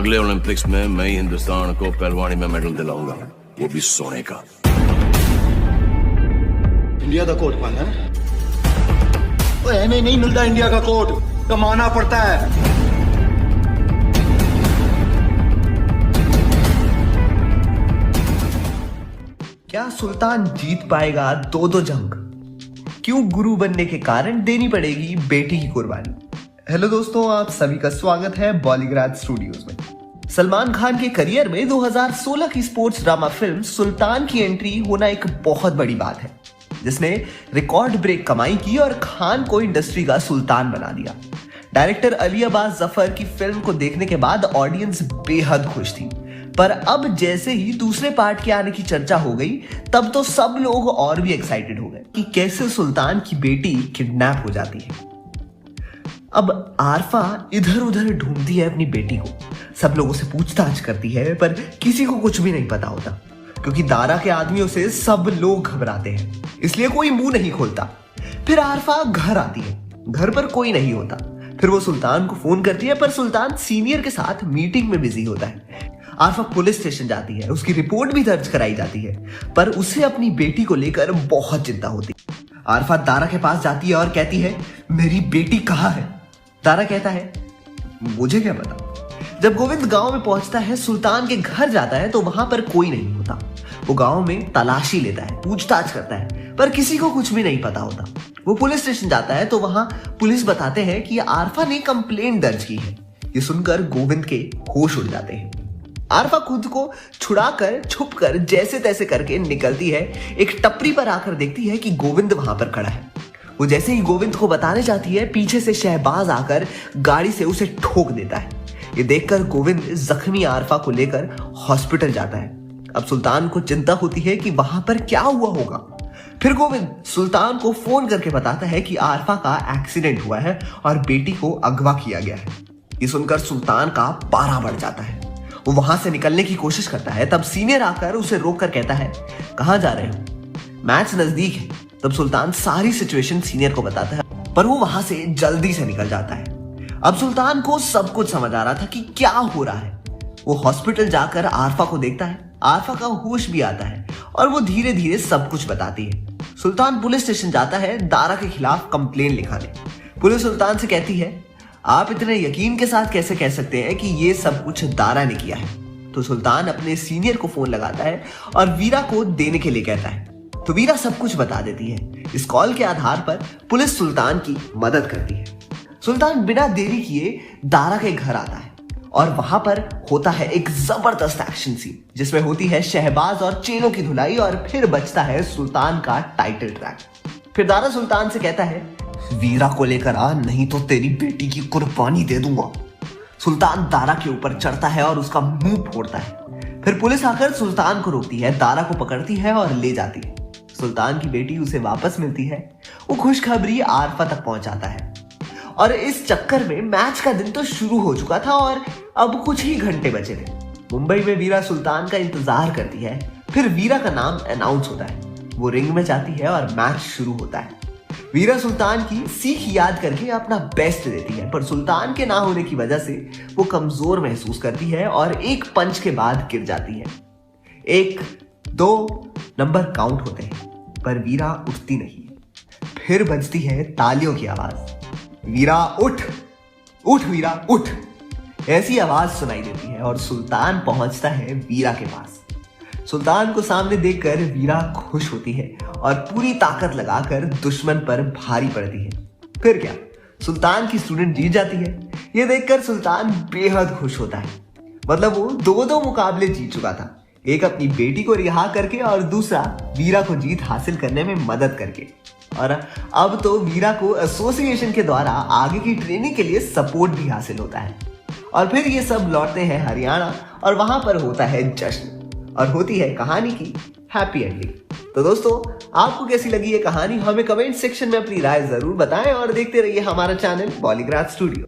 अगले ओलंपिक्स में मैं ही हिंदुस्तान को पहलवानी में मेडल दिलाऊंगा, वो भी सोने का। इंडिया का कोट पाना है? ऐसे नहीं मिलता इंडिया का कोट, कमाना पड़ता है। क्या सुल्तान जीत पाएगा दो जंग? क्यों गुरु बनने के कारण देनी पड़ेगी बेटी की कुर्बानी? हेलो दोस्तों, आप सभी का स्वागत है बॉलीग्राज स्टूडियोज में। सलमान खान के करियर में 2016 की स्पोर्ट्स ड्रामा फिल्म सुल्तान की एंट्री होना एक बहुत बड़ी बात है, जिसने रिकॉर्ड ब्रेक कमाई की और खान को इंडस्ट्री का सुल्तान बना दिया। डायरेक्टर अली अब्बास जफर की फिल्म को देखने के बाद ऑडियंस बेहद खुश थी, पर अब जैसे ही दूसरे पार्ट के आने की चर्चा हो गई, तब तो सब लोग और भी एक्साइटेड हो गए कि कैसे सुल्तान की बेटी किडनैप हो जाती है। अब आरफा इधर उधर ढूंढती है अपनी बेटी को, सब लोगों से पूछताछ करती है, पर किसी को कुछ भी नहीं पता होता, क्योंकि दारा के आदमियों से सब लोग घबराते हैं, इसलिए कोई मुंह नहीं खोलता। फिर आरफा घर आती है, घर पर कोई नहीं होता। फिर वो सुल्तान को फोन करती है, पर सुल्तान सीनियर के साथ मीटिंग में बिजी होता है। आरफा पुलिस स्टेशन जाती है, उसकी रिपोर्ट भी दर्ज कराई जाती है, पर उसे अपनी बेटी को लेकर बहुत चिंता होती है। आरफा दारा के पास जाती है और कहती है, मेरी बेटी कहाँ है? दारा कहता है, मुझे क्या पता। जब गोविंद गांव में पहुंचता है, सुल्तान के घर जाता है, तो वहां पर कोई नहीं होता। वो गांव में तलाशी लेता है, पूछताछ करता है, पर किसी को कुछ भी नहीं पता होता। वो पुलिस स्टेशन जाता है, तो वहां पुलिस बताते हैं कि आरफा ने कंप्लेंट दर्ज की है। ये सुनकर गोविंद के होश उड़ जाते हैं। आरफा खुद को छुड़ाकर छुपकर जैसे तैसे करके निकलती है। एक टपरी पर आकर देखती है कि गोविंद वहां पर खड़ा है। वो जैसे ही गोविंद को बताने जाती है, पीछे से शहबाज आकर गाड़ी से उसे ठोक देता है। ये देखकर गोविंद जख्मी आरफा को लेकर हॉस्पिटल जाता है। अब सुल्तान को चिंता होती है कि वहां पर क्या हुआ होगा। फिर गोविंद सुल्तान को फोन करके बताता है कि आरफा का एक्सीडेंट हुआ है और बेटी को अगवा किया गया है। ये सुनकर सुल्तान का पारा बढ़ जाता है। वो वहां से निकलने की कोशिश करता है, तब सीनियर आकर उसे रोककर कहता है, कहां जा रहे हो? मैच नजदीक है। तब सुल्तान सारी सिचुएशन सीनियर को बताता है, पर वो वहां से जल्दी से निकल जाता है। अब सुल्तान को सब कुछ समझ आ रहा था कि क्या हो रहा है। वो हॉस्पिटल जाकर आरफा को देखता है, आरफा का होश भी आता है और वो धीरे धीरे सब कुछ बताती है। सुल्तान पुलिस स्टेशन जाता है दारा के खिलाफ कंप्लेन लिखाने। पुलिस सुल्तान से कहती है, आप इतने यकीन के साथ कैसे कह सकते हैं कि ये सब कुछ दारा ने किया है? तो सुल्तान अपने सीनियर को फोन लगाता है और वीरा को देने के लिए कहता है, तो वीरा सब कुछ बता देती है। इस कॉल के आधार पर पुलिस सुल्तान की मदद करती है। सुल्तान बिना देरी किए दारा के घर आता है और वहां पर होता है एक जबरदस्त एक्शन सीन, जिसमें होती है शहबाज और चेलों की धुलाई, और फिर बचता है सुल्तान का टाइटल ट्रैक। फिर दारा सुल्तान से कहता है, वीरा को लेकर आ, नहीं तो तेरी बेटी की कुर्बानी दे दूंगा। सुल्तान दारा के ऊपर चढ़ता है और उसका मुंह फोड़ता है। फिर पुलिस आकर सुल्तान को रोकती है, दारा को पकड़ती है और ले जाती है। सुल्तान की बेटी उसे वापस मिलती है। वो खुशखबरी आरफा तक पहुंचाता है और इस चक्कर में मैच का दिन तो शुरू हो चुका था और अब कुछ ही घंटे बचे थे। मुंबई में वीरा सुल्तान का इंतजार करती है। फिर वीरा का नाम अनाउंस होता है, वो रिंग में जाती है और मैच शुरू होता है। वीरा सुल्तान की सीख याद करके अपना बेस्ट देती है, पर सुल्तान के ना होने की वजह से वो कमजोर महसूस करती है और एक पंच के बाद गिर जाती है। 1, 2 नंबर काउंट होते हैं, पर वीरा उठती नहीं। फिर बजती है तालियों की आवाज, वीरा उठ, उठ वीरा उठ। ऐसी आवाज सुनाई देती है और सुल्तान पहुंचता है वीरा के पास। सुल्तान को सामने देखकर वीरा खुश होती है और पूरी ताकत लगाकर दुश्मन पर भारी पड़ती है। फिर क्या, सुल्तान की स्टूडेंट जीत जाती है। यह देखकर सुल्तान बेहद खुश होता है, मतलब वो 2 मुकाबले जीत चुका था, एक अपनी बेटी को रिहा करके और दूसरा वीरा को जीत हासिल करने में मदद करके। और अब तो वीरा को एसोसिएशन के द्वारा आगे की ट्रेनिंग के लिए सपोर्ट भी हासिल होता है। और फिर ये सब लौटते हैं हरियाणा और वहां पर होता है जश्न और होती है कहानी की हैप्पी एंडिंग। तो दोस्तों, आपको कैसी लगी ये कहानी? हमें कमेंट सेक्शन में अपनी राय जरूर बताएं और देखते रहिए हमारा चैनल बॉलीग्राज स्टूडियो।